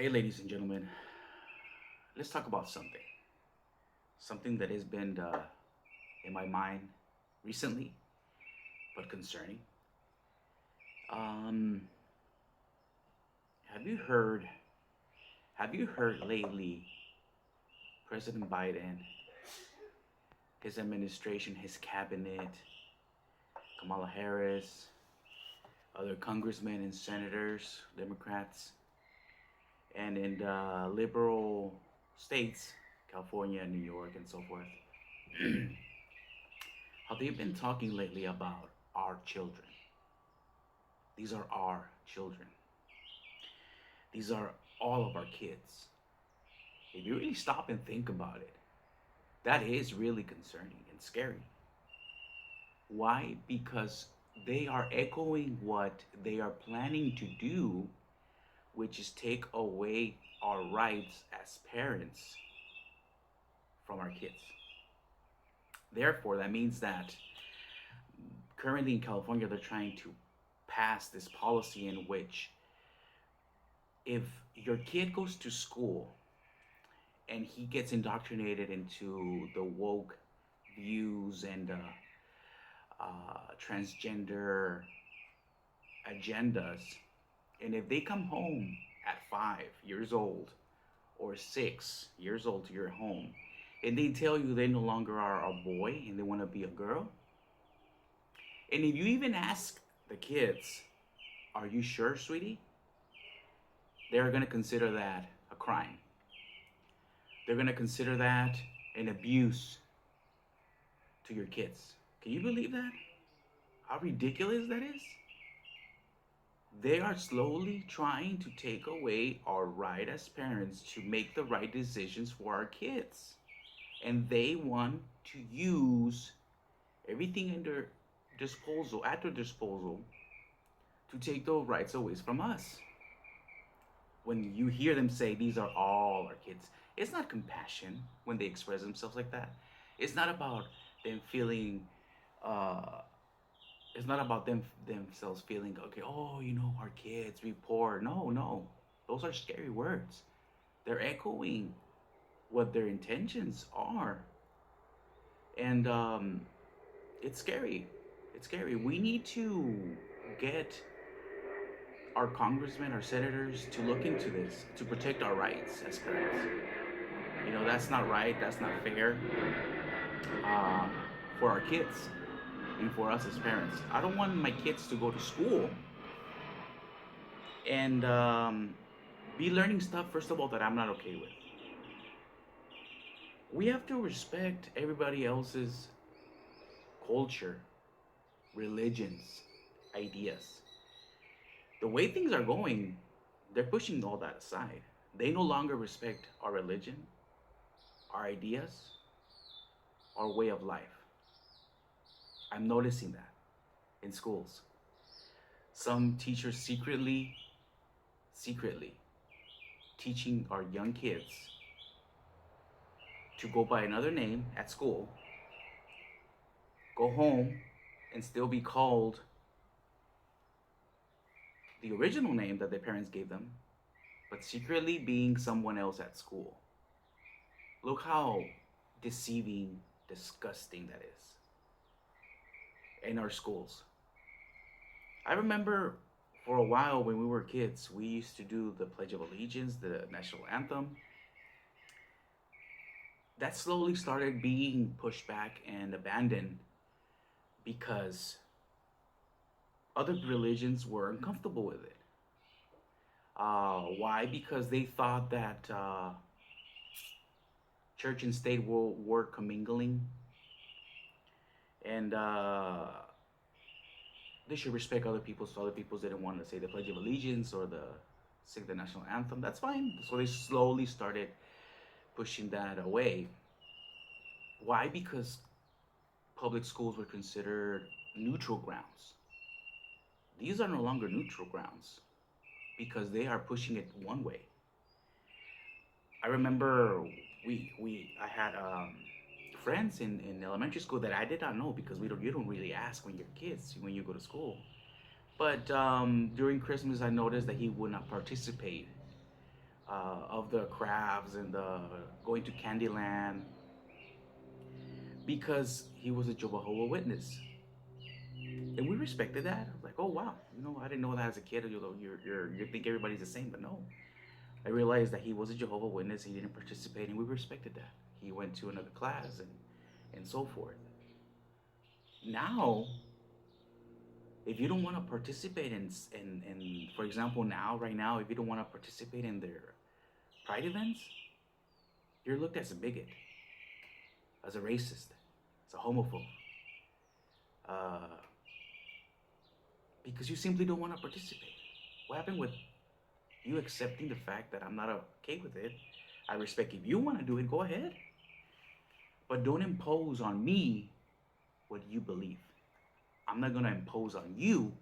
Hey, ladies and gentlemen, let's talk about something that has been in my mind recently, but concerning. Um, have you heard? Have you heard lately? President Biden, his administration, his cabinet, Kamala Harris, other congressmen and senators, Democrats, and in the liberal states, California, New York, and so forth. How they've been talking lately about our children. These are our children. These are all of our kids. If you really stop and think about it, that is really concerning and scary. Why? Because they are echoing what they are planning to do, which is take away our rights as parents from our kids. Therefore, that means that currently in California, they're trying to pass this policy in which if your kid goes to school and he gets indoctrinated into the woke views and transgender agendas, and if they come home at 5 years old or 6 years old to your home, and they tell you they no longer are a boy and they want to be a girl, and if you even ask the kids, "Are you sure, sweetie?" They're going to consider that a crime. They're going to consider that an abuse to your kids. Can you believe that? How ridiculous that is? They are slowly trying to take away our right as parents to make the right decisions for our kids. And they want to use everything at their disposal, to take those rights away from us. When you hear them say these are all our kids, it's not compassion when they express themselves like that. It's not about them feeling uh, it's not about themselves feeling okay, oh, our kids, we poor. No, no. Those are scary words. They're echoing what their intentions are. And it's scary. It's scary. We need to get our congressmen, our senators to look into this to protect our rights as parents. That's not right. That's not fair uh, for our kids and for us as parents. I don't want my kids to go to school and be learning stuff, first of all, that I'm not okay with. We have to respect everybody else's culture, religions, ideas. The way things are going, they're pushing all that aside. They no longer respect our religion, our ideas, our way of life. I'm noticing that in schools. Some teachers secretly teaching our young kids to go by another name at school, go home, and still be called the original name that their parents gave them, but secretly being someone else at school. Look how deceiving, disgusting that is in our schools. I remember for a while when we were kids, we used to do the Pledge of Allegiance, the national anthem. That slowly started being pushed back and abandoned because other religions were uncomfortable with it. Why? Because they thought that church and state were commingling, and they should respect other people. So other people didn't want to say the Pledge of Allegiance or the sing the national anthem. That's fine. So they slowly started pushing that away. Why? Because public schools were considered neutral grounds. These are no longer neutral grounds because they are pushing it one way. I remember I had friends in elementary school that I did not know because you don't really ask when you're kids when you go to school. But during Christmas, I noticed that he would not participate of the crafts and the going to Candyland because he was a Jehovah Witness, and we respected that. I was like, oh wow, I didn't know that as a kid. You think everybody's the same, but no. I realized that he was a Jehovah Witness. He didn't participate, and we respected that. He went to another class and so forth. Now, if you don't want to participate in for example, right now, if you don't want to participate in their pride events, you're looked as a bigot, as a racist, as a homophobe, uh, because you simply don't want to participate. What happened with you accepting the fact that I'm not okay with it? I respect if you want to do it, go ahead. But don't impose on me what you believe. I'm not going to impose on you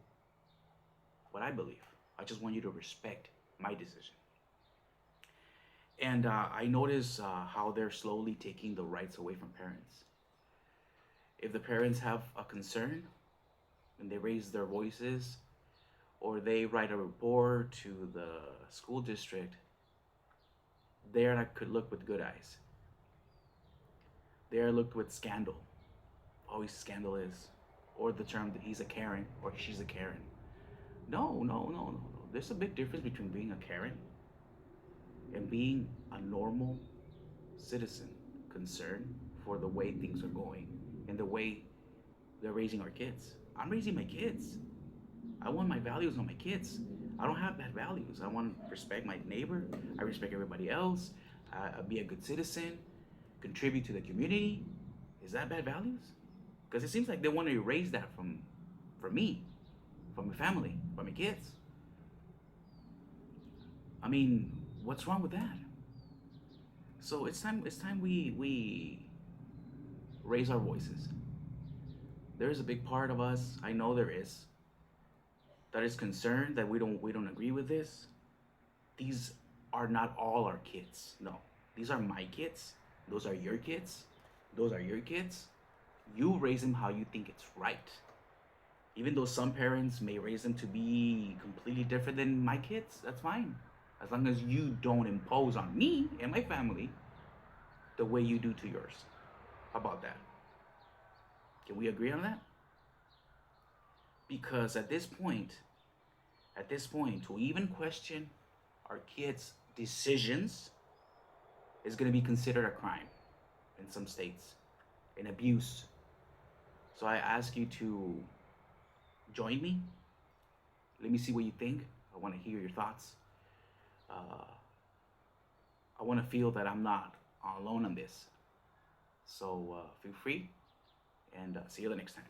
what I believe. I just want you to respect my decision. And I notice how they're slowly taking the rights away from parents. If the parents have a concern and they raise their voices or they write a report to the school district, they are not could look with good eyes. They are looked with scandal. Oh, he's scandalous. Or the term that he's a Karen or she's a Karen. No, no, no, no, no. There's a big difference between being a Karen and being a normal citizen concerned for the way things are going and the way they're raising our kids. I'm raising my kids. I want my values on my kids. I don't have bad values. I want to respect my neighbor. I respect everybody else. Be a good citizen. Contribute to the community. Is that bad values? Because it seems like they want to erase that from me, from my family, from my kids. I mean, what's wrong with that? So it's time we raise our voices. There is a big part of us, I know there is, that is concerned that we don't agree with this. These are not all our kids. No. These are my kids. Those are your kids. Those are your kids. You raise them how you think it's right. Even though some parents may raise them to be completely different than my kids, that's fine. As long as you don't impose on me and my family the way you do to yours. How about that? Can we agree on that? Because at this point, to even question our kids' decisions is going to be considered a crime in some states, an abuse. So I ask you to join me. Let me see what you think. I want to hear your thoughts. I want to feel that I'm not alone on this. So feel free, and see you the next time.